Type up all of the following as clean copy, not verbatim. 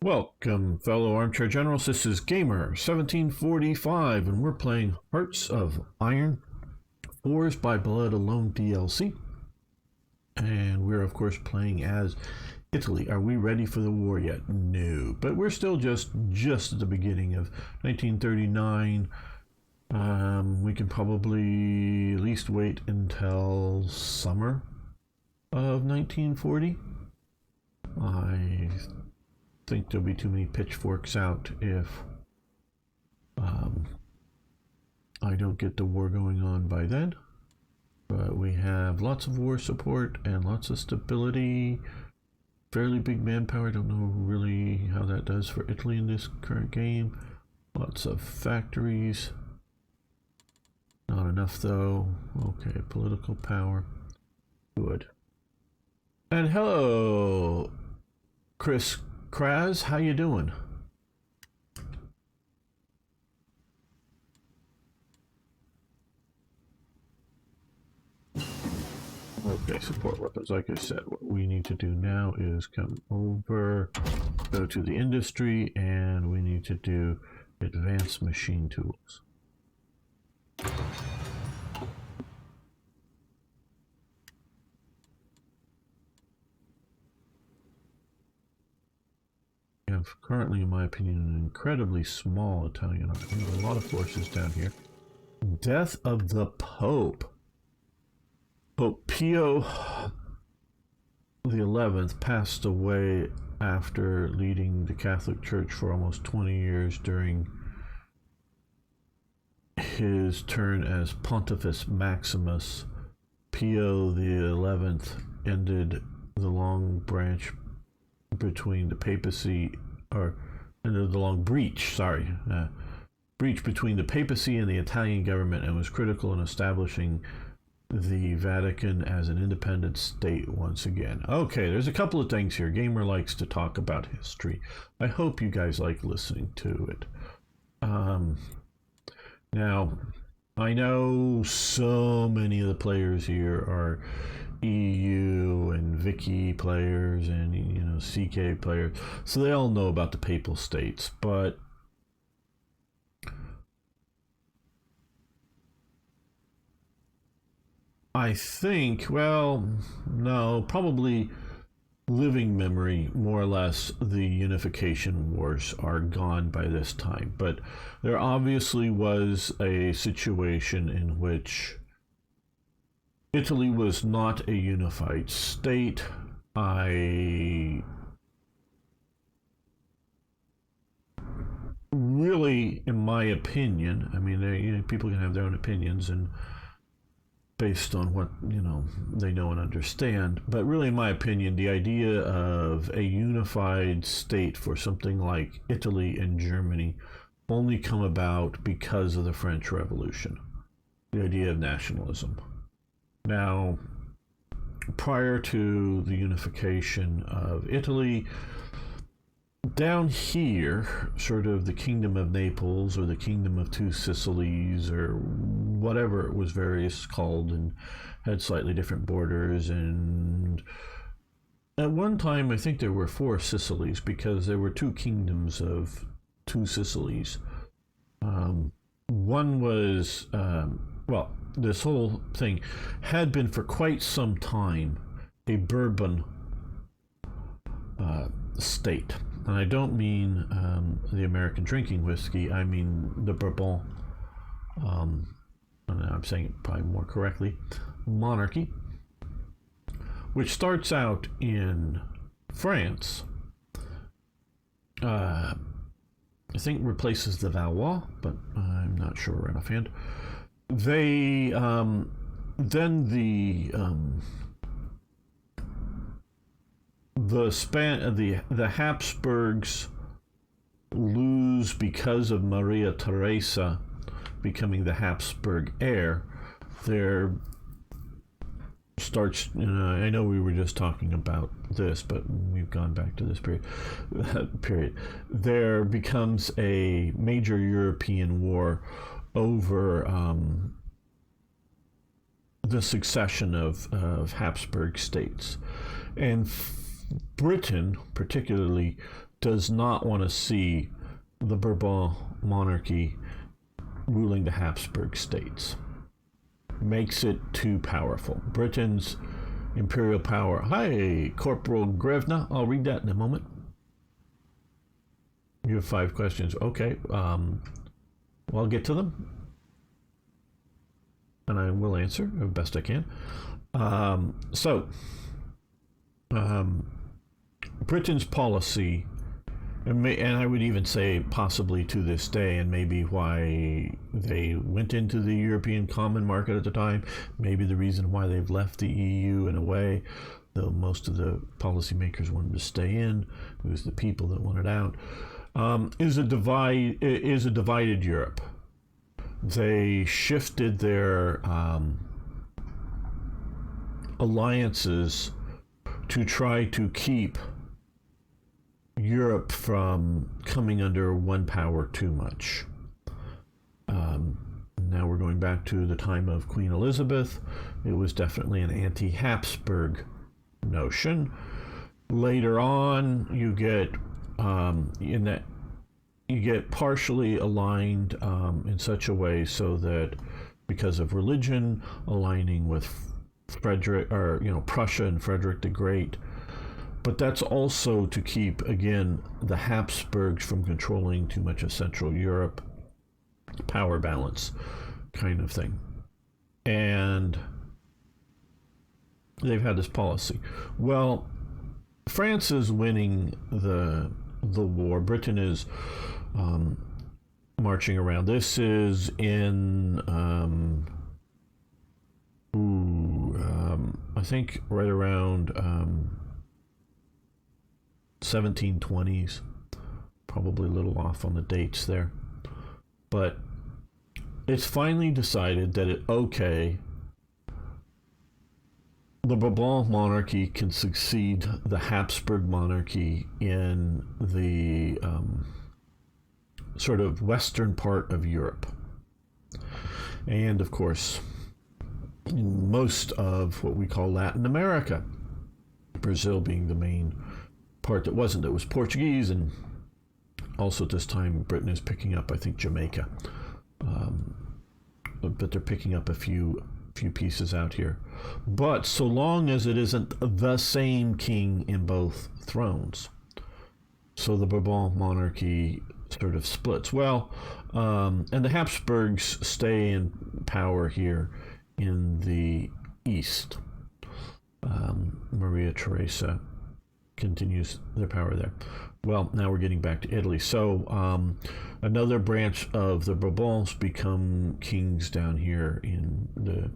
Welcome, fellow armchair generals. This is Gamer 1745, and we're playing Hearts of Iron, Wars by Blood Alone DLC. And we're, of course, playing as Italy. Are we ready for the war yet? No. But we're still just at the beginning of 1939. We can probably at least wait until summer of 1940. I think there'll be too many pitchforks out if I don't get the war going on by then. But we have lots of war support and lots of stability, fairly big manpower. I don't know really how that does for Italy in this current game. Lots of factories. Not enough though. Okay, political power. Good. And hello, Chris Kraz, how you doing? Okay, support weapons. Like I said, what we need to do now is come over, go to the industry, and we need to do advanced machine tools. We have currently, in my opinion, an incredibly small Italian army. We have a lot of forces down here. Death of the Pope. Pope Pio the 11th passed away after leading the Catholic Church for almost 20 years during his turn as Pontifex Maximus. Pio the 11th ended the long branch between the papacy, or ended the long breach, breach between the papacy and the Italian government, and was critical in establishing the Vatican as an independent state once again. Okay, there's a couple of things here. Gamer likes to talk about history. I hope you guys like listening to it. Now, I know so many of the players here are EU and Vicky players and, you know, CK players, so they all know about the Papal States, but I think, well, no, probably living memory, more or less, the unification wars are gone by this time. But there obviously was a situation in which Italy was not a unified state. I really, in my opinion, I mean, you know, people can have their own opinions and based on what, you know, they know and understand, but really, in my opinion, the idea of a unified state for something like Italy and Germany only come about because of the French Revolution, the idea of nationalism. Now, prior to the unification of Italy, down here, sort of the Kingdom of Naples or the Kingdom of Two Sicilies or whatever it was various called, and had slightly different borders. And at one time, I think there were 4 Sicilies because there were 2 kingdoms of Two Sicilies. One was, well, this whole thing had been for quite some time a Bourbon state. And I don't mean the American drinking whiskey, I mean the Bourbon, I'm saying it probably more correctly, monarchy, which starts out in France, I think replaces the Valois, but I'm not sure right offhand. They, then the Habsburgs lose because of Maria Theresa becoming the Habsburg heir. There starts, I know we were just talking about this, but we've gone back to this period. There becomes a major European war over the succession of Habsburg states. And Britain, particularly, does not want to see the Bourbon monarchy ruling the Habsburg states. Makes it too powerful. Britain's imperial power. Hi, Corporal Grevna. I'll read that in a moment. You have 5 questions. Okay. Well, I'll get to them. And I will answer as best I can. Britain's policy, and I would even say possibly to this day, and maybe why they went into the European common market at the time, maybe the reason why they've left the EU in a way, though most of the policymakers wanted to stay in, it was the people that wanted out, is a divided Europe. They shifted their alliances to try to keep Europe from coming under one power too much. Now we're going back to the time of Queen Elizabeth. It was definitely an anti-Habsburg notion. Later on, you get partially aligned in such a way so that because of religion, aligning with Frederick, or Prussia and Frederick the Great. But that's also to keep, again, the Habsburgs from controlling too much of Central Europe, power balance kind of thing. And they've had this policy. Well, France is winning the war. Britain is marching around. This is in I think right around 1720s, probably a little off on the dates there, but it's finally decided that the Bourbon monarchy can succeed the Habsburg monarchy in the sort of western part of Europe, and of course in most of what we call Latin America, Brazil being the main part that wasn't. It was Portuguese, and also at this time Britain is picking up, I think, Jamaica, but they're picking up a few pieces out here. But so long as it isn't the same king in both thrones, so the Bourbon monarchy sort of splits. Well, and the Habsburgs stay in power here in the east. Maria Theresa continues their power there. Well, now we're getting back to Italy. So another branch of the Bourbons become kings down here in the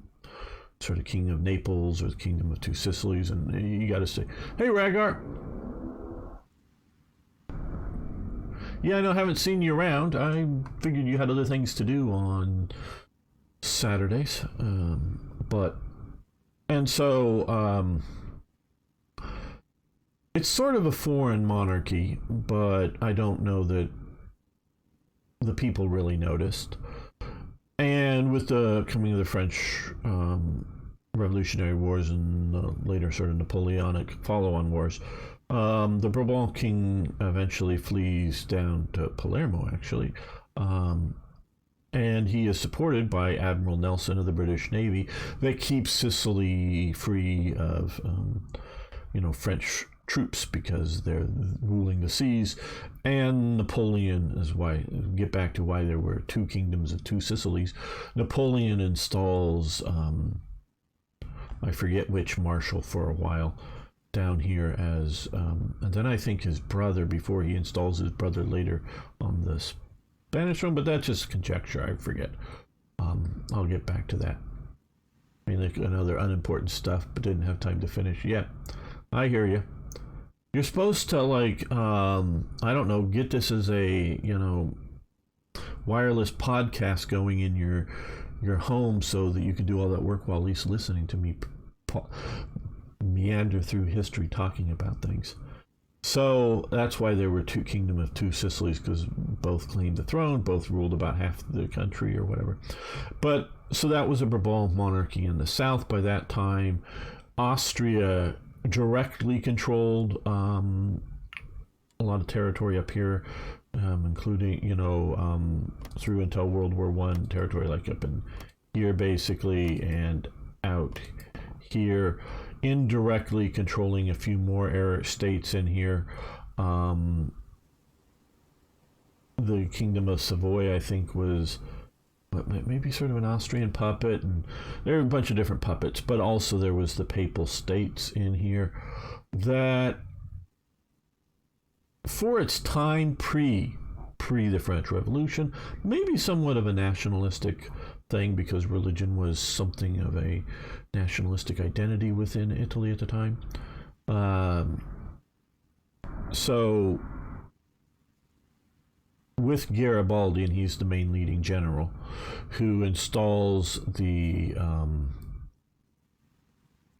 sort of King of Naples or the Kingdom of Two Sicilies. And you got to say, hey, Rhaegar. Yeah, I know, I haven't seen you around. I figured you had other things to do on Saturdays. It's sort of a foreign monarchy, but I don't know that the people really noticed. And with the coming of the French Revolutionary Wars and the later sort of Napoleonic follow-on wars, the Bourbon king eventually flees down to Palermo, actually. And he is supported by Admiral Nelson of the British Navy that keeps Sicily free of, French troops because they're ruling the seas. And Napoleon is why, get back to why there were two kingdoms of two Sicilies. Napoleon installs, I forget which marshal for a while down here as, and then I think his brother, before he installs his brother later on the Spanish throne, but that's just conjecture, I forget. I'll get back to that. I mean, like another unimportant stuff, but didn't have time to finish. Yeah, I hear you. You're supposed to, like, I don't know, get this as a, wireless podcast going in your home so that you can do all that work while at least listening to me meander through history talking about things. So that's why there were two kingdom of two Sicilies, because both claimed the throne, both ruled about half the country or whatever. But so that was a Bourbon monarchy in the south by that time. Austria directly controlled a lot of territory up here, including, through until World War One, territory like up in here basically, and out here, indirectly controlling a few more states in here. The Kingdom of Savoy, I think, was maybe sort of an Austrian puppet, and there were a bunch of different puppets, but also there was the Papal States in here that, for its time, pre the French Revolution, maybe somewhat of a nationalistic thing, because religion was something of a nationalistic identity within Italy at the time. So with Garibaldi, and he's the main leading general, who installs the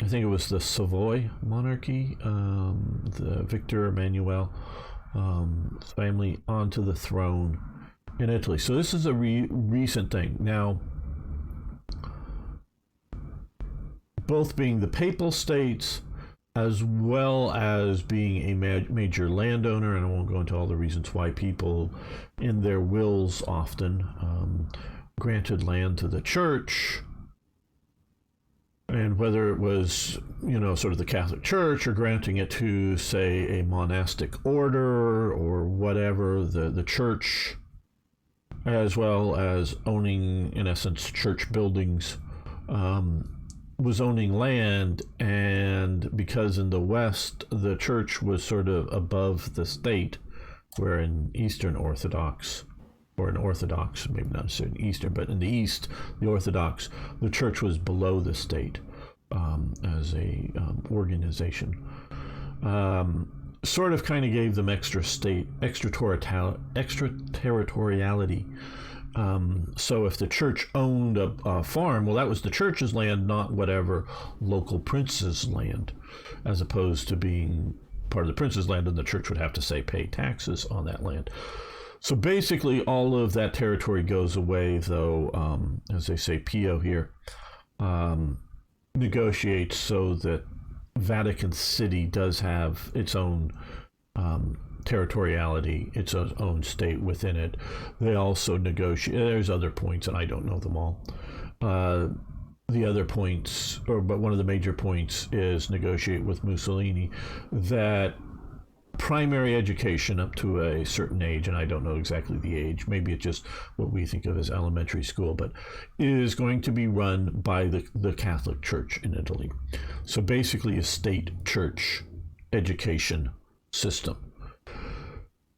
I think it was the Savoy monarchy, the Victor Emmanuel family, onto the throne in Italy. So this is a recent thing. Now, both being the Papal States as well as being a major landowner, and I won't go into all the reasons why people in their wills often granted land to the church, and whether it was, sort of the Catholic Church, or granting it to, say, a monastic order or whatever, the church, as well as owning, in essence, church buildings, was owning land. And because in the West, the church was sort of above the state, where in Eastern Orthodox, or in Orthodox, maybe not necessarily Eastern, but in the East, the Orthodox, the church was below the state as a organization. Sort of kind of gave them extraterritoriality. So if the church owned a farm, well, that was the church's land, not whatever local prince's land, as opposed to being part of the prince's land, and the church would have to, say, pay taxes on that land. So basically, all of that territory goes away, though, as they say, Pio here negotiates so that Vatican City does have its own territoriality, its own state within it. They also negotiate, there's other points, and I don't know them all. The other points, but one of the major points is negotiate with Mussolini that primary education up to a certain age, and I don't know exactly the age, maybe it's just what we think of as elementary school, but is going to be run by the Catholic Church in Italy. So basically a state church education system.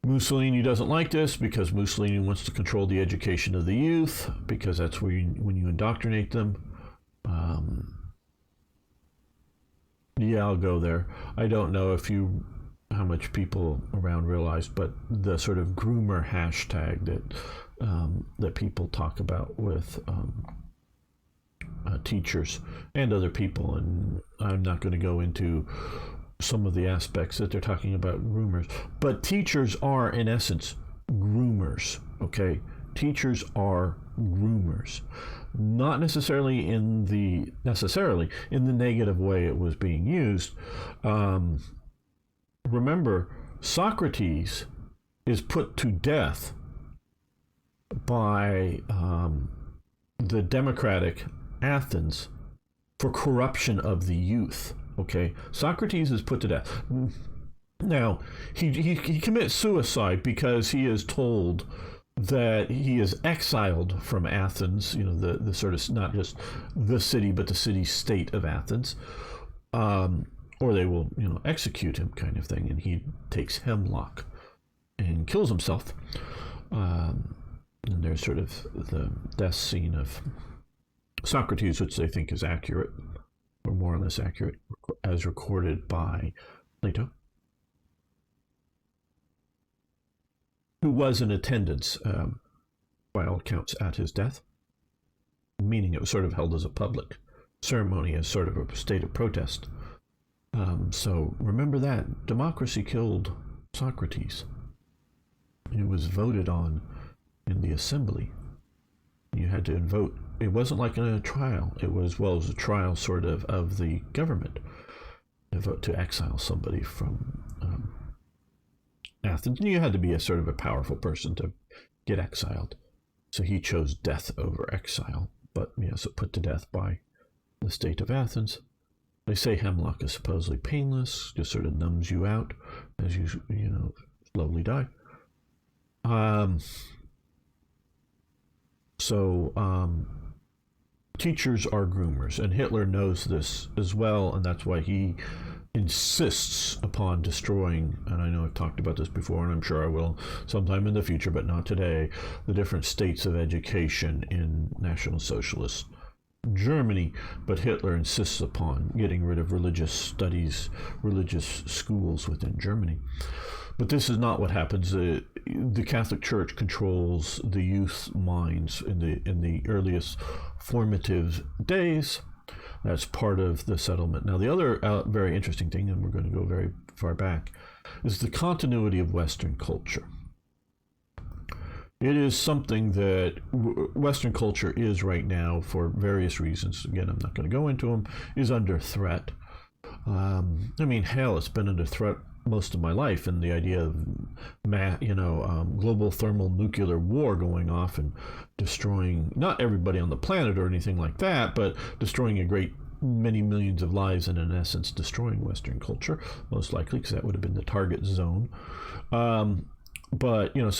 Mussolini doesn't like this, because Mussolini wants to control the education of the youth, because that's where when you indoctrinate them. Yeah, I'll go there. I don't know how much people around realize, but the sort of groomer hashtag that people talk about with teachers and other people, and I'm not going to go into some of the aspects that they're talking about groomers, but teachers are, in essence, groomers. Okay, teachers are groomers, not necessarily in the negative way it was being used. Remember, Socrates is put to death by the democratic Athens for corruption of the youth. Okay, Socrates is put to death. Now, he commits suicide because he is told that he is exiled from Athens, the sort of, not just the city, but the city-state of Athens, or they will, execute him, kind of thing. And he takes hemlock and kills himself. And there's sort of the death scene of Socrates, which they think is accurate, or more or less accurate, as recorded by Plato, who was in attendance, by all accounts, at his death, meaning it was sort of held as a public ceremony, as sort of a state of protest. So remember that. Democracy killed Socrates. It was voted on in the assembly. You had to vote. It wasn't like a trial. It was a trial sort of the government. A vote to exile somebody from Athens. Athens. And you had to be a sort of a powerful person to get exiled. So he chose death over exile, but so put to death by the state of Athens. They say hemlock is supposedly painless, just sort of numbs you out as you slowly die. Teachers are groomers, and Hitler knows this as well, and that's why he insists upon destroying, and I know I've talked about this before, and I'm sure I will sometime in the future, but not today, the different states of education in National Socialist Germany. But Hitler insists upon getting rid of religious studies, religious schools within Germany. But this is not what happens. The Catholic Church controls the youth minds in the earliest formative days. That's part of the settlement. Now, the other very interesting thing, and we're going to go very far back, is the continuity of Western culture. It is something that Western culture is right now, for various reasons, again, I'm not going to go into them, is under threat. It's been under threat most of my life, and the idea of global thermonuclear war going off and destroying not everybody on the planet or anything like that, but destroying a great many millions of lives, and in essence destroying Western culture, most likely, because that would have been the target zone. So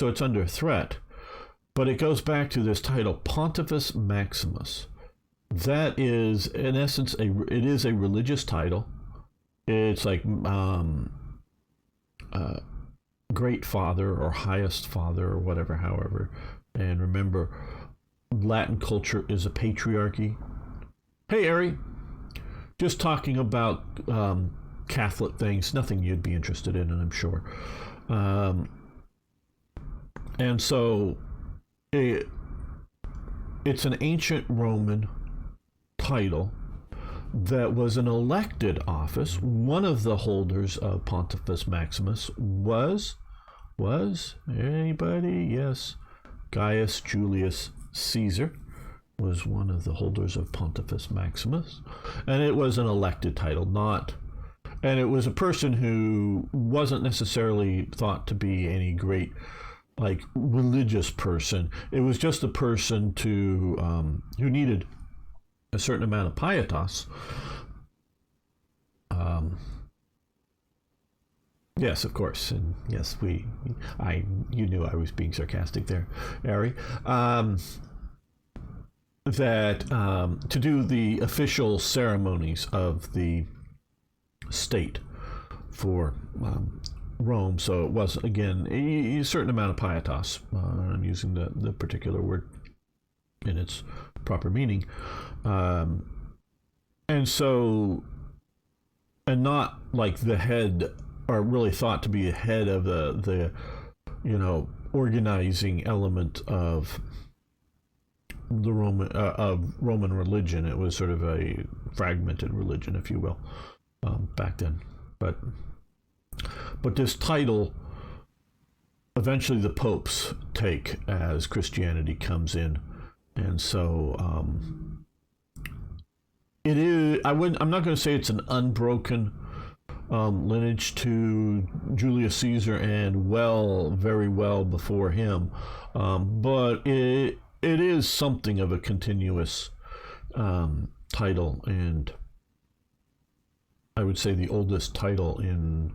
it's under threat. But it goes back to this title, Pontifex Maximus. That is, in essence, it is a religious title. It's like great father or highest father or whatever, however. And remember, Latin culture is a patriarchy. Hey, Ari, just talking about Catholic things, nothing you'd be interested in, and I'm sure. And so it's an ancient Roman title that was an elected office. One of the holders of Pontifex Maximus was anybody? Yes, Gaius Julius Caesar was one of the holders of Pontifex Maximus, and it was an elected title, and it was a person who wasn't necessarily thought to be any great religious person. It was just a person who needed a certain amount of pietas. Yes, of course, and yes, you knew I was being sarcastic there, Ari. To do the official ceremonies of the state for Rome, so it was, again, a certain amount of pietas. I'm using the particular word in its proper meaning. And not like the head, or really thought to be the head of the organizing element of the Roman religion. It was sort of a fragmented religion, if you will, back then. But this title, eventually the popes take as Christianity comes in, and so it is. I'm not going to say it's an unbroken lineage to Julius Caesar and very well before him, but it is something of a continuous title, and I would say the oldest title in,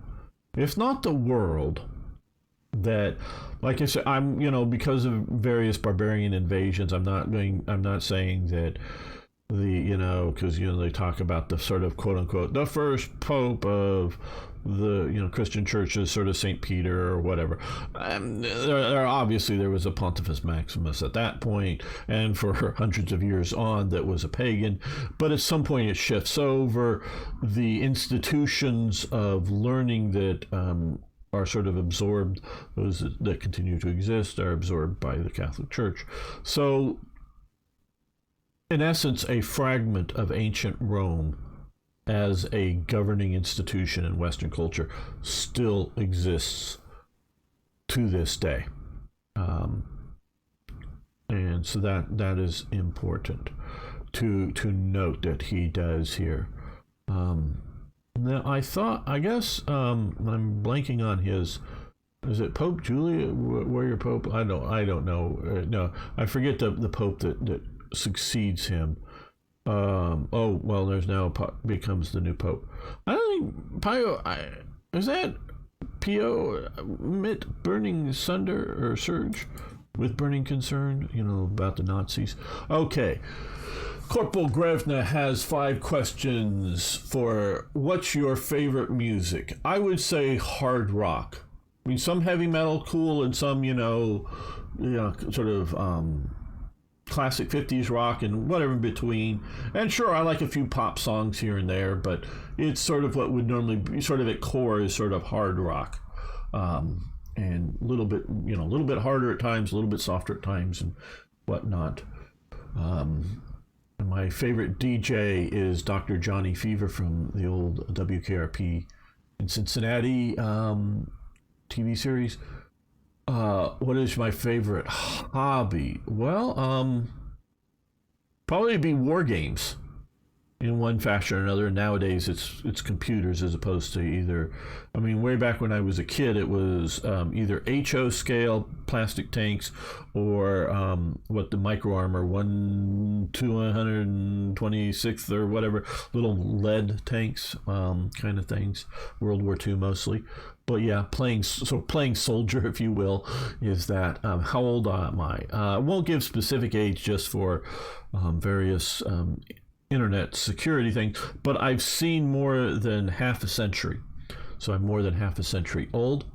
if not the world, that, like I said, I'm, because of various barbarian invasions, I'm not saying that because they talk about the sort of quote unquote the first pope of the Christian churches, sort of St. Peter or whatever. Obviously there was a Pontifex Maximus at that point, and for hundreds of years on that was a pagan, but at some point it shifts over. The institutions of learning that are sort of absorbed, those that continue to exist, are absorbed by the Catholic Church. So in essence, a fragment of ancient Rome as a governing institution in Western culture still exists to this day. And so that is important to note that he does here. Now, I guess I'm blanking on his Is it Pope Julius? Warrior Pope? I don't know. No, I forget the Pope that succeeds him. Oh well, there's now becomes the new Pope. I don't think Pio. Is that Pio mit burning sunder or surge with burning concern? You know about the Nazis. Okay. Corporal Grevna has 5 questions for what's your favorite music? I would say hard rock. I mean, some heavy metal, cool, and some, sort of classic 50s rock and whatever in between. And sure, I like a few pop songs here and there, but it's sort of what would normally be sort of at core is sort of hard rock. And a little bit harder at times, a little bit softer at times, and whatnot. My favorite DJ is Dr. Johnny Fever from the old WKRP in Cincinnati TV series. What is my favorite hobby? Well, probably be war games in one fashion or another. Nowadays, it's computers as opposed to either. I mean, way back when I was a kid, it was either HO scale plastic tanks or what the micro armor 1/226th or whatever little lead tanks kind of things. World War II mostly. But yeah, playing soldier, if you will, is that. How old am I? I won't give specific age just for various internet security things, but I've seen more than half a century. So I'm more than half a century old.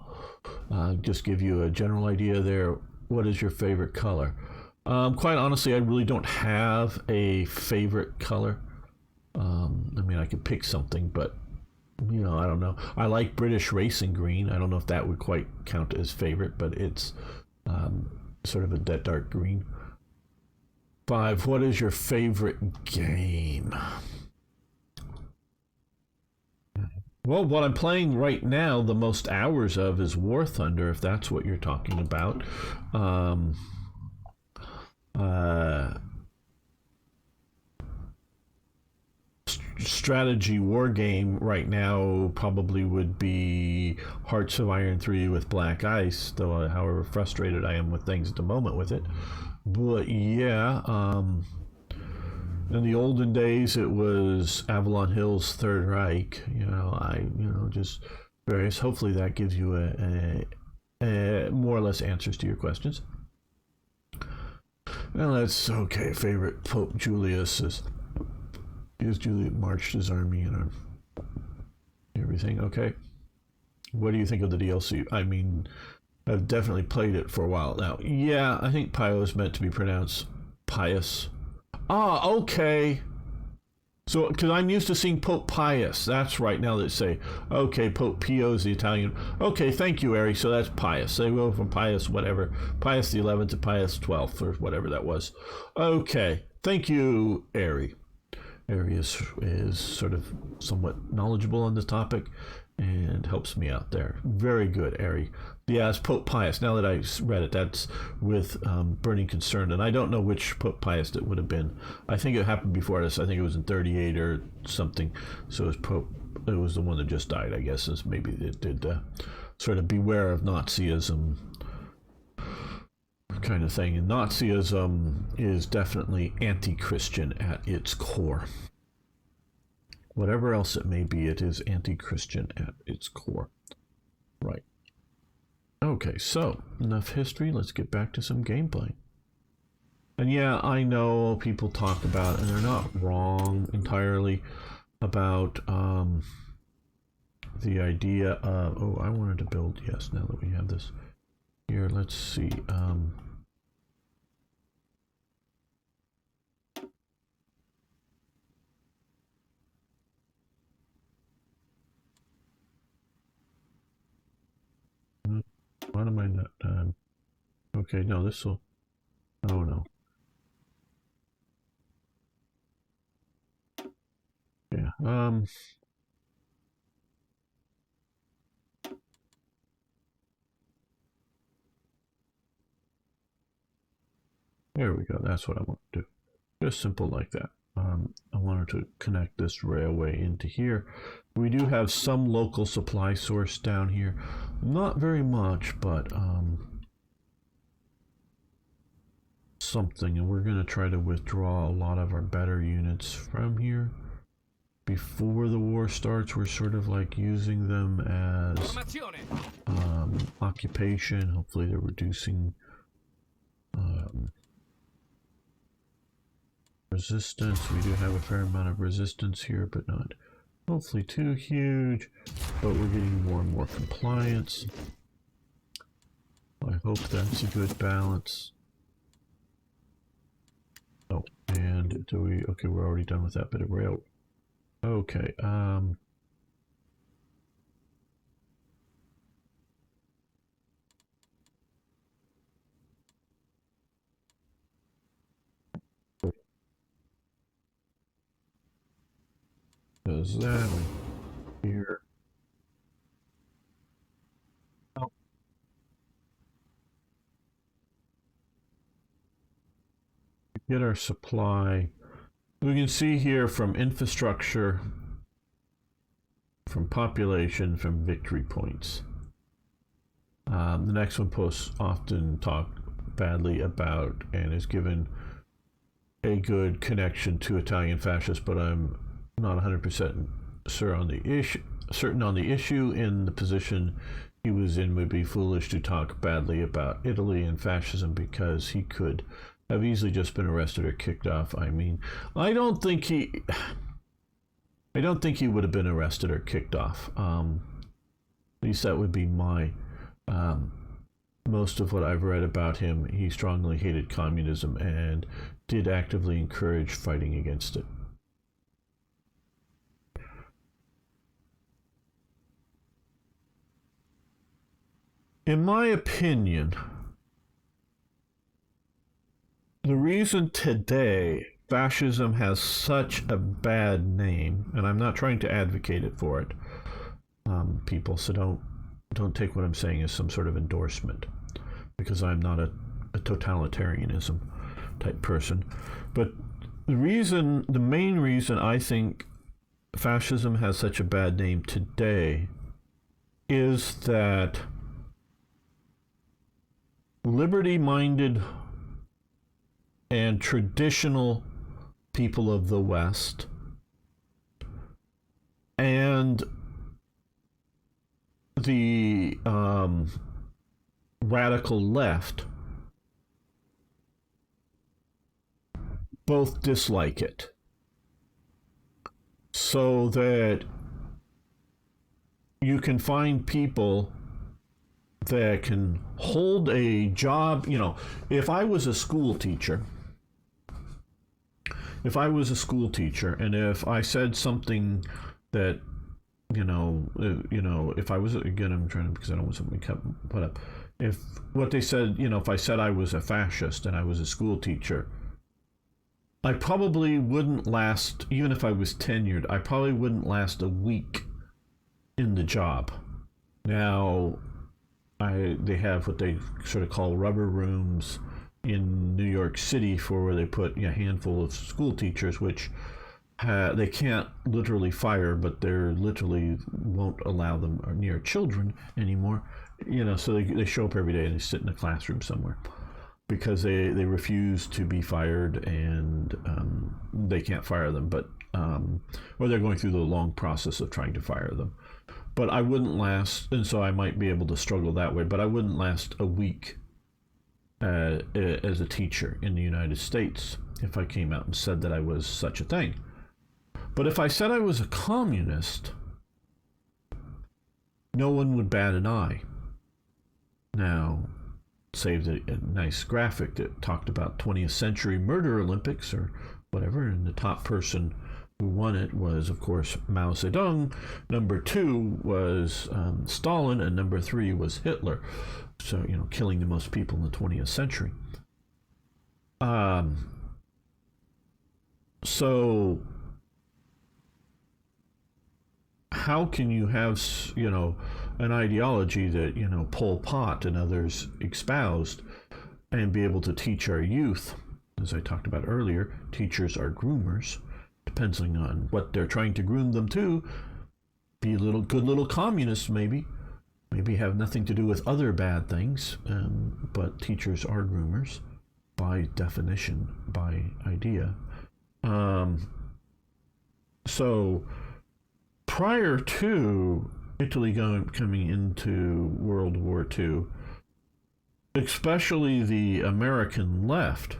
Just give you a general idea there. What is your favorite color? Quite honestly, I really don't have a favorite color. I mean, I could pick something, but I don't know. I like British racing green. I don't know if that would quite count as favorite, but it's sort of a that dark green. 5. What is your favorite game? Well, what I'm playing right now, the most hours of, is War Thunder, if that's what you're talking about. Strategy war game right now probably would be Hearts of Iron 3 with Black Ice, though however frustrated I am with things at the moment with it. But yeah, in the olden days it was Avalon Hill's Third Reich. Just various. Hopefully that gives you a more or less answers to your questions. Well, that's okay. Favorite Pope Julius is Julius marched his army and everything. Okay. What do you think of the DLC? I mean, I've definitely played it for a while now. Yeah, I think Pio is meant to be pronounced Pius. Ah, okay. So, because I'm used to seeing Pope Pius. That's right. Now they say, okay, Pope Pio is the Italian. Okay, thank you, Ari. So that's Pius. They go from Pius, whatever, Pius the 11th to Pius 12th or whatever that was. Okay, thank you, Ari. Ari is sort of somewhat knowledgeable on the topic and helps me out there. Very good, Ari. Yeah, it's Pope Pius. Now that I read it, that's with burning concern. And I don't know which Pope Pius it would have been. I think it happened before this. I think it was in 38 or something. So it was the one that just died, I guess. Is maybe it did sort of beware of Nazism kind of thing. And Nazism is definitely anti-Christian at its core. Whatever else it may be, it is anti-Christian at its core. Right. Okay, so enough history. Let's get back to some gameplay. And yeah, I know people talk about, and they're not wrong entirely, about the idea of, oh, I wanted to build, yes, now that we have this here, let's see. Why am I not? Okay, no, this will. Oh no. Yeah. There we go. That's what I want to do. Just simple like that. I wanted to connect this railway into here. We do have some local supply source down here. Not very much, but something. And we're going to try to withdraw a lot of our better units from here. Before the war starts, we're sort of like using them as occupation. Hopefully they're reducing resistance. We do have a fair amount of resistance here, but not hopefully too huge. But we're getting more and more compliance. I hope that's a good balance. Oh, and do we... Okay, we're already done with that bit of rail. Okay, does that here. Oh. Get our supply. We can see here from infrastructure, from population, from victory points. The next one posts often talk badly about and is given a good connection to Italian fascists, but I'm not 100% certain on the issue. In the position he was in, would be foolish to talk badly about Italy and fascism because he could have easily just been arrested or kicked off. I mean, I don't think he would have been arrested or kicked off. At least that would be my most of what I've read about him. He strongly hated communism and did actively encourage fighting against it. In my opinion, the reason today fascism has such a bad name, and I'm not trying to advocate it for it, people, so don't take what I'm saying as some sort of endorsement, because I'm not a totalitarianism type person. But the main reason I think fascism has such a bad name today is that liberty-minded and traditional people of the West and the radical left both dislike it, so that you can find people that can hold a job. You know, if I was a school teacher, and if I said something that, if I was, again, I'm trying to, because I don't want something to put up, if what they said, if I said I was a fascist and I was a school teacher, I probably wouldn't last, even if I was tenured, I probably wouldn't last a week in the job. Now, they have what they sort of call rubber rooms in New York City for where they put a handful of school teachers, which they can't literally fire, but they're literally won't allow them near children anymore. So they show up every day and they sit in a classroom somewhere because they refuse to be fired, and they can't fire them, but or they're going through the long process of trying to fire them. But I wouldn't last, and so I might be able to struggle that way, but I wouldn't last a week as a teacher in the United States if I came out and said that I was such a thing. But if I said I was a communist, no one would bat an eye. Now, saved a nice graphic that talked about 20th century murder Olympics or whatever, and the top person who won it was, of course, Mao Zedong. Number 2 was Stalin, and number 3 was Hitler. So, killing the most people in the 20th century. So how can you have, an ideology that, Pol Pot and others espoused and be able to teach our youth? As I talked about earlier, teachers are groomers. depending on what they're trying to groom them to, be good little communists maybe have nothing to do with other bad things, but teachers are groomers by definition, by idea. So prior to Italy coming into World War II, especially the American left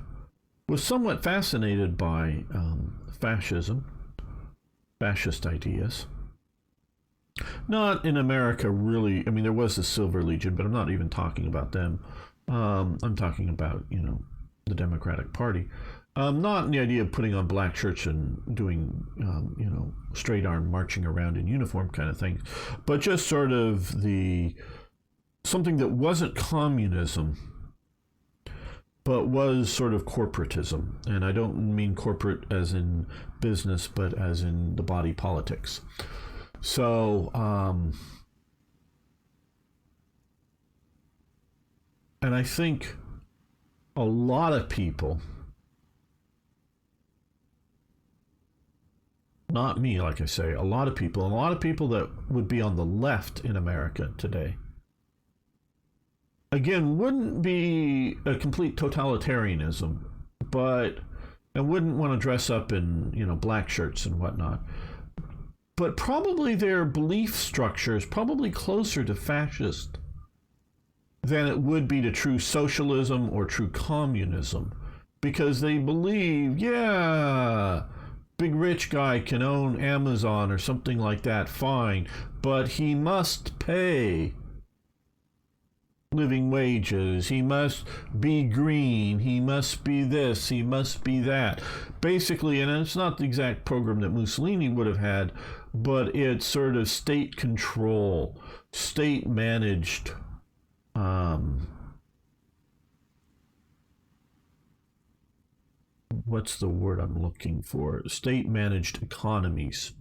was somewhat fascinated by fascist ideas. Not in America, really. I mean, there was the Silver Legion, but I'm not even talking about them. I'm talking about, the Democratic Party. Not in the idea of putting on black shirts and doing, straight arm marching around in uniform kind of thing, but just sort of something that wasn't communism, but was sort of corporatism. And I don't mean corporate as in business, but as in the body politics. So, and I think a lot of people, not me, like I say, a lot of people that would be on the left in America today, again, wouldn't be a complete totalitarianism, and wouldn't want to dress up in, black shirts and whatnot. But probably their belief structure is probably closer to fascist than it would be to true socialism or true communism, because they believe, big rich guy can own Amazon or something like that, fine, but he must pay living wages, he must be green, he must be this, he must be that. Basically, and it's not the exact program that Mussolini would have had, but it's sort of state control, state managed what's the word I'm looking for? State managed economies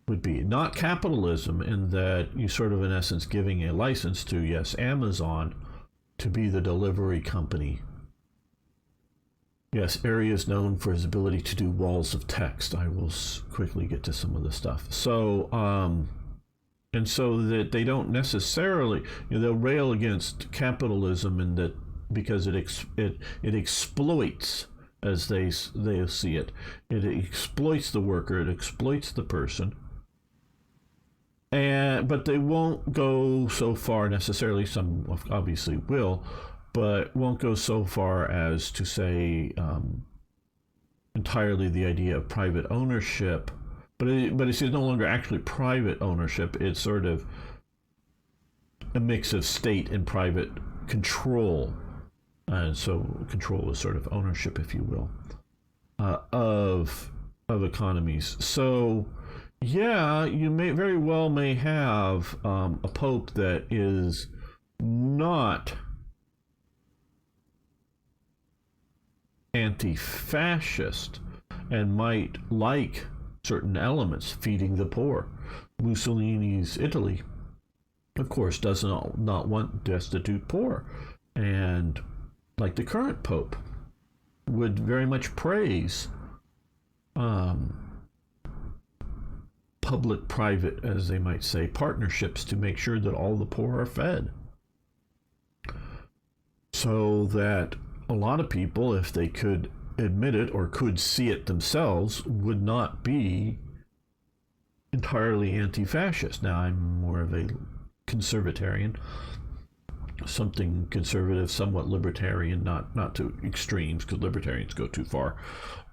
would be. Not capitalism, in that you sort of in essence giving a license to, yes, Amazon to be the delivery company. Yes, Ari is known for his ability to do walls of text. I will quickly get to some of the stuff. So, and so that they don't necessarily, they'll rail against capitalism in that because it exploits, as they see it. It exploits the worker, it exploits the person. But they won't go so far necessarily, some obviously will, but won't go so far as to say entirely the idea of private ownership. But it's no longer actually private ownership. It's sort of a mix of state and private control. And so control is sort of ownership, if you will, of economies. So, yeah, you very well may have a pope that is not anti-fascist and might like certain elements, feeding the poor. Mussolini's Italy, of course, does not want destitute poor, and like the current pope would very much praise public-private, as they might say, partnerships to make sure that all the poor are fed. So that a lot of people, if they could admit it or could see it themselves, would not be entirely anti-fascist. Now, I'm more of a conservatarian, something conservative, somewhat libertarian, not to extremes, because libertarians go too far,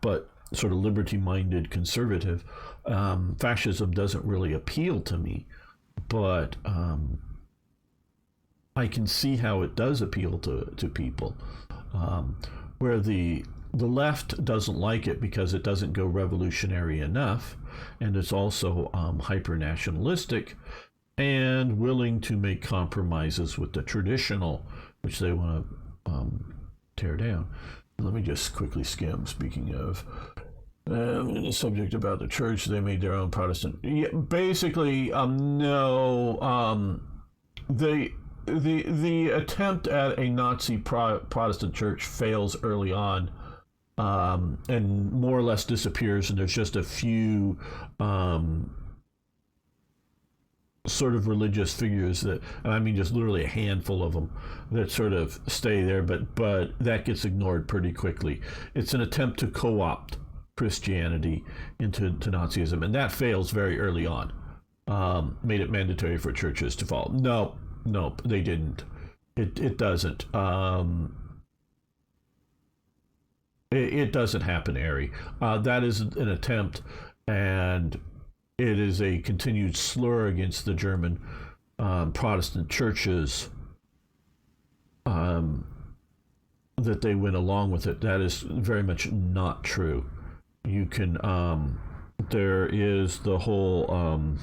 but sort of liberty-minded conservative. Fascism doesn't really appeal to me, but I can see how it does appeal to people, where the left doesn't like it because it doesn't go revolutionary enough, and it's also hyper-nationalistic and willing to make compromises with the traditional, which they want to tear down. Let me just quickly skim, speaking of the subject about the church, they made their own Protestant. Yeah, basically, no. The attempt at a Nazi Protestant church fails early on. and more or less disappears, and there's just a few sort of religious figures that, and I mean just literally a handful of them, that sort of stay there, but that gets ignored pretty quickly. It's an attempt to co-opt Christianity into Nazism, and that fails very early on. Made it mandatory for churches to follow. No, they didn't. It doesn't. It doesn't happen, Ari. That is an attempt, and it is a continued slur against the German Protestant churches that they went along with it. That is very much not true. You can, there is the whole, I'm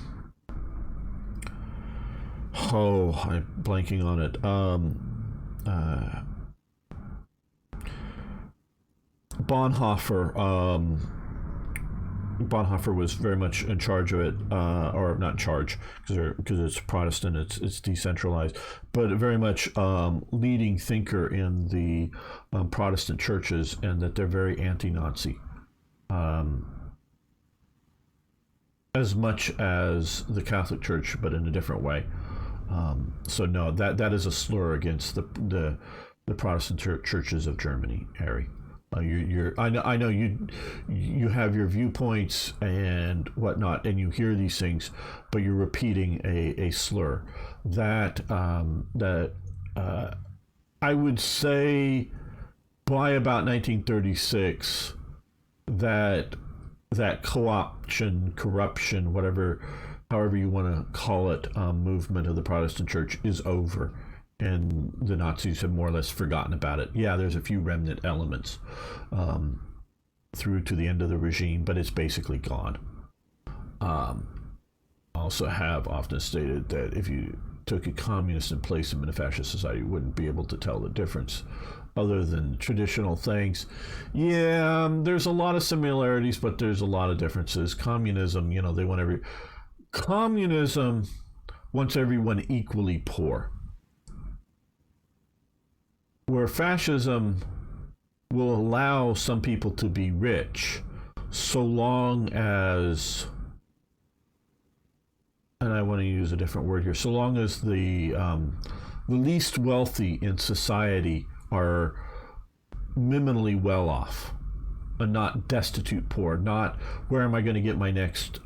blanking on it. Bonhoeffer was very much in charge of it, or not in charge, because it's Protestant, it's decentralized, but very much leading thinker in the Protestant churches, and that they're very anti-Nazi, as much as the Catholic Church, but in a different way. So no, that is a slur against the Protestant churches of Germany, Harry. I know you have your viewpoints and whatnot, and you hear these things, but you're repeating a slur that I would say by about 1936 that co-option, corruption, however you want to call it, movement of the Protestant Church is over. And the Nazis have more or less forgotten about it. Yeah, there's a few remnant elements through to the end of the regime, but it's basically gone. Also have often stated that if you took a communist and placed him in a fascist society, you wouldn't be able to tell the difference other than traditional things. Yeah, there's a lot of similarities, but there's a lot of differences. Communism, communism wants everyone equally poor, where fascism will allow some people to be rich so long as, and I want to use a different word here, so long as the least wealthy in society are minimally well off and not destitute poor, not where am I going to get my next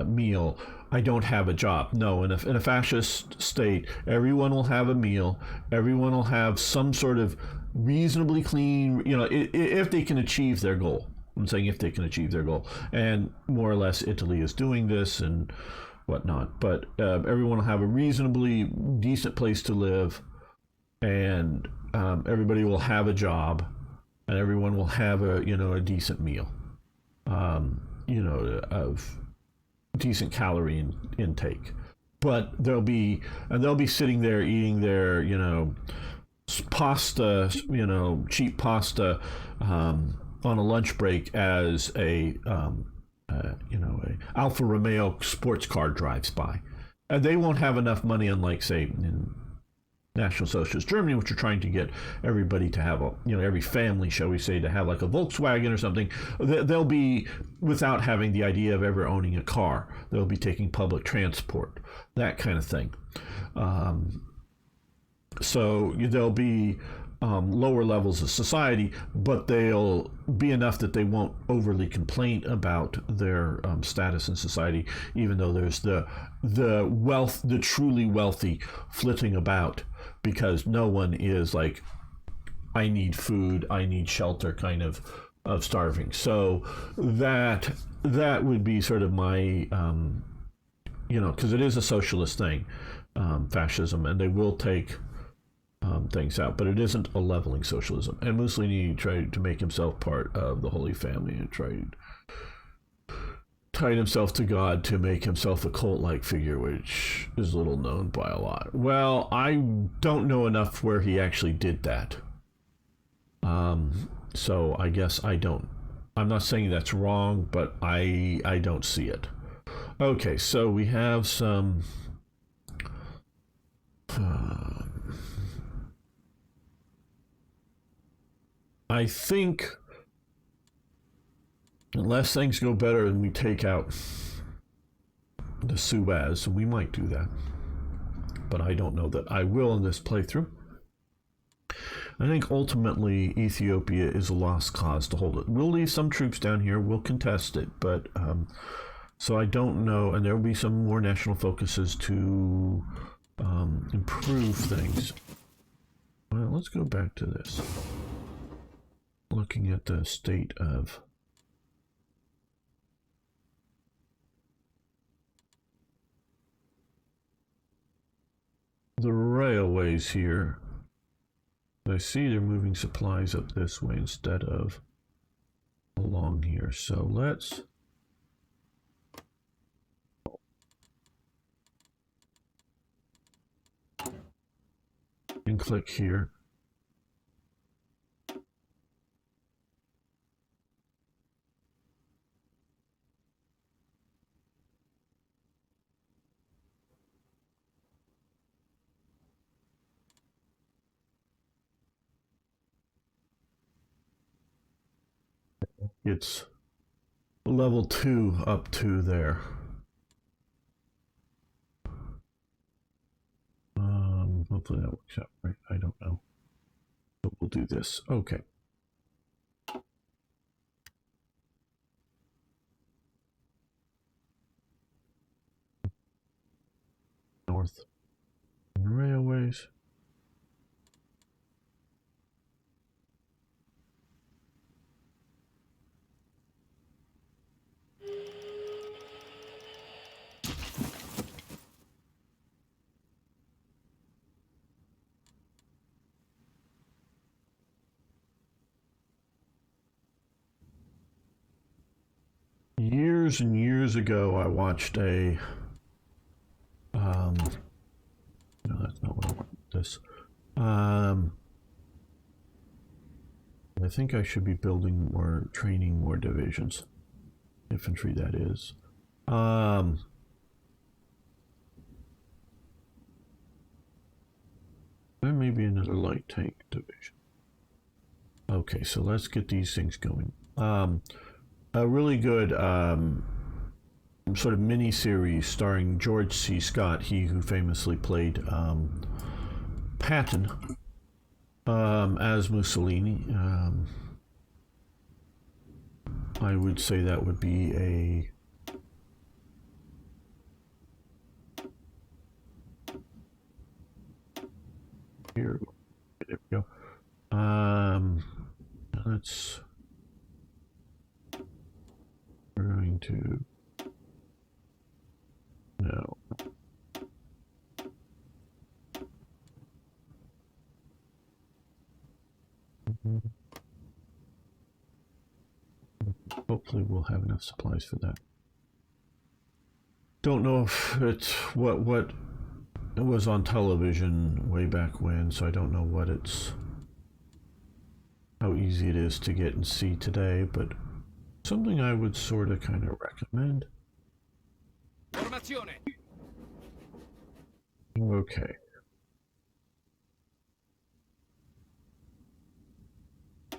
meal, I don't have a job. No, in a fascist state, everyone will have a meal. Everyone will have some sort of reasonably clean, if they can achieve their goal. I'm saying if they can achieve their goal. And more or less Italy is doing this and whatnot. But everyone will have a reasonably decent place to live. And everybody will have a job. And everyone will have a decent meal. Of decent calorie intake, but they'll be sitting there eating their pasta, cheap pasta on a lunch break as a Alfa Romeo sports car drives by, and they won't have enough money, unlike say in National Socialist Germany, which are trying to get everybody to have every family, shall we say, to have like a Volkswagen or something. They'll be, without having the idea of ever owning a car, they'll be taking public transport, that kind of thing. So there'll be lower levels of society, but they'll be enough that they won't overly complain about their status in society, even though there's the truly wealthy flitting about, because no one is like, I need food, I need shelter, kind of starving. So that would be sort of my, because it is a socialist thing, fascism, and they will take things out, but it isn't a leveling socialism. And Mussolini tried to make himself part of the Holy Family and tied himself to God to make himself a cult-like figure, which is little known by a lot. Well, I don't know enough where he actually did that. So I guess I'm not saying that's wrong, but I don't see it. Okay, so we have some I think unless things go better and we take out the Suez, we might do that. But I don't know that I will in this playthrough. I think ultimately Ethiopia is a lost cause to hold it. We'll leave some troops down here, we'll contest it, but so I don't know, and there will be some more national focuses to improve things. Well, let's go back to this. Looking at the state of the railways here. I see they're moving supplies up this way instead of along here. So let's and click here. It's level 2 up to there. Hopefully that works out right. I don't know. But we'll do this. Okay. North railways. Years and years ago, I watched a. No, that's not what I want. This. I think I should be building more, training more divisions, infantry. That is. There may be another light tank division. Okay, so let's get these things going. A really good sort of mini series starring George C. Scott, he who famously played Patton as Mussolini. I would say that would be a here. There we go. Let's. We're going to. No. Hopefully we'll have enough supplies for that. Don't know if it's what it was on television way back when, so I don't know what it's how easy it is to get and see today, but something I would sort of kind of recommend. Okay.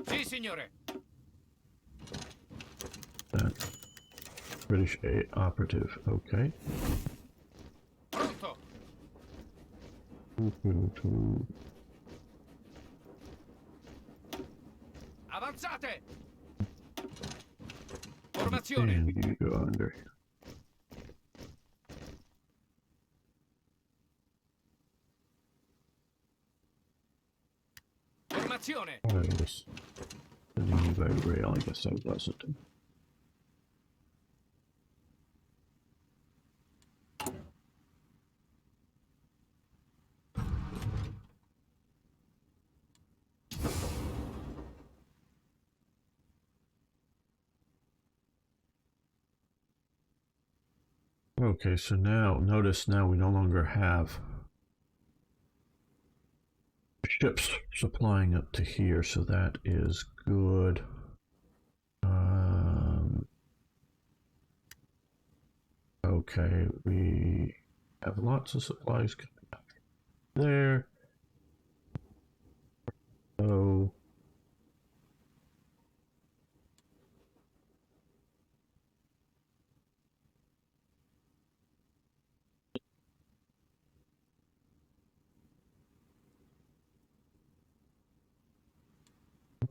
Sì, signore. That British operative. Okay. Pronto. Avanzate. Formazione. And you go under. Formazione. Oh, I was sending you by rail. I guess I wasn't. Okay, so now, notice now we no longer have ships supplying up to here, so that is good. Okay, we have lots of supplies coming up there. So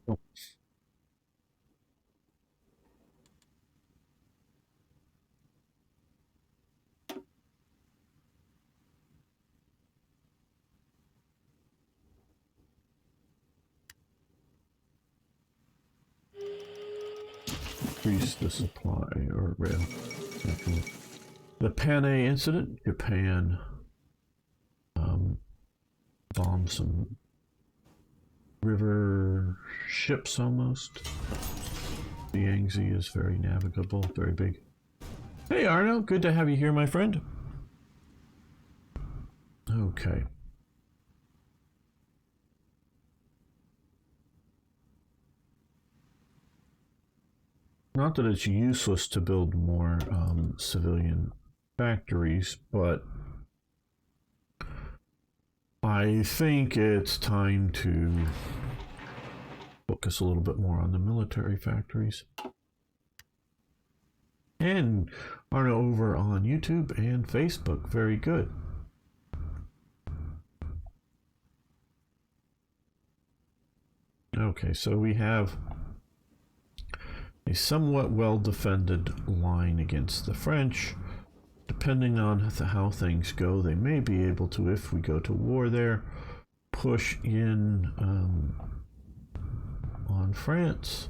Increase the supply or rail. The Panay incident, Japan bombed some river ships almost. The Yangtze is very navigable, very big. Hey Arno, good to have you here, my friend. Okay. Not that it's useless to build more civilian factories, but I think it's time to focus a little bit more on the military factories. And Arno over on YouTube and Facebook, very good. Okay, so we have a somewhat well-defended line against the French. Depending on how things go, they may be able to, if we go to war there, push in on France.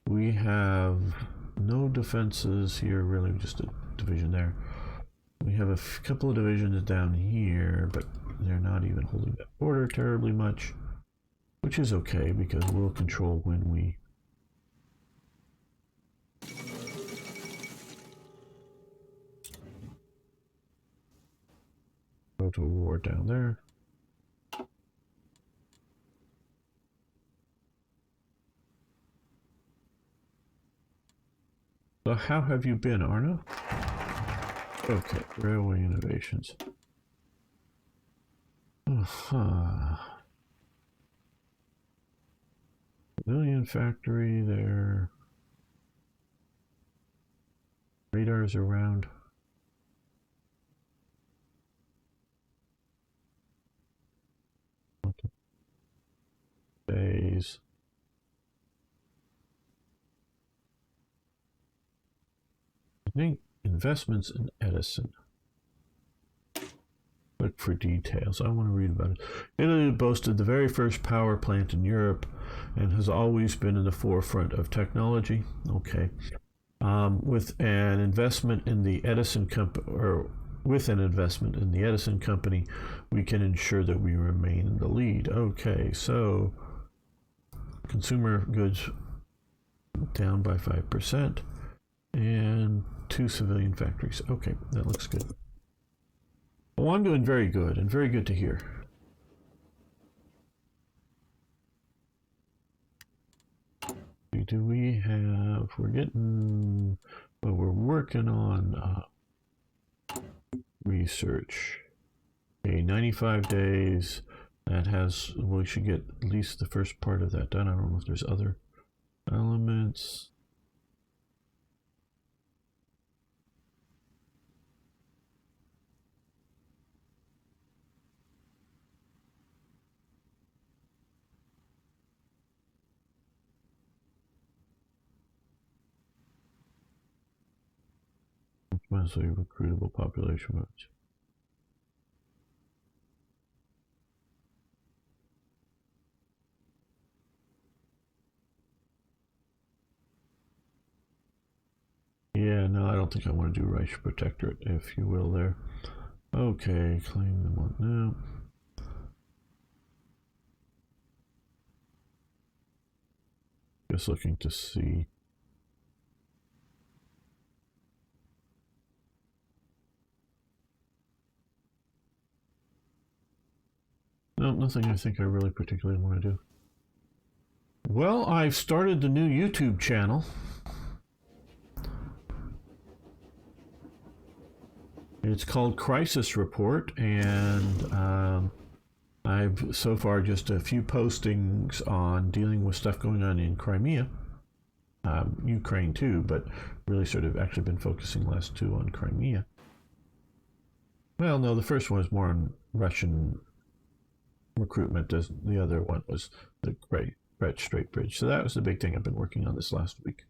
We have no defenses here, really, just a division there. We have a couple of divisions down here, but they're not even holding that border terribly much, which is okay because we'll control when we go to war down there. So how have you been, Arno? Okay, railway innovations. Civilian factory there. Radars around. Days. I think investments in Edison. Look for details. I want to read about it. Italy boasted the very first power plant in Europe and has always been in the forefront of technology. Okay. With an investment in the Edison company, or with an investment in the Edison company, we can ensure that we remain in the lead. Okay, so consumer goods down by 5%, and 2 civilian factories. Okay, that looks good. Well, I'm doing very good, and very good to hear. Do we have, we're getting, well, we're working on research. Okay, 95 days. That has, we should get at least the first part of that done. I don't know if there's other elements. Mostly recruitable population votes. Yeah, no, I don't think I want to do Reich Protectorate, if you will, there. Okay, claim them on now. Just looking to see. No, nothing I think I really particularly want to do. Well, I've started the new YouTube channel. It's called Crisis Report, and I've so far just a few postings on dealing with stuff going on in Crimea, Ukraine too, but really sort of actually been focusing last two on Crimea. Well, no, the first one was more on Russian recruitment. The other one was the straight bridge. So that was the big thing I've been working on this last week.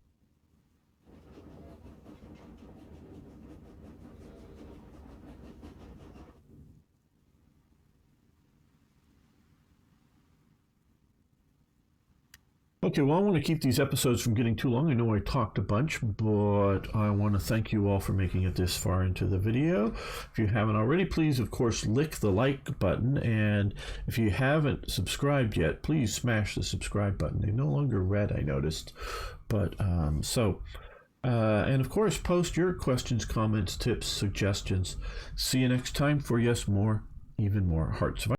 Okay, well, I want to keep these episodes from getting too long. I know I talked a bunch, but I want to thank you all for making it this far into the video. If you haven't already, please, of course, lick the like button. And if you haven't subscribed yet, please smash the subscribe button. They're no longer red, I noticed. But and of course, post your questions, comments, tips, suggestions. See you next time for, yes, more, even more Hearts of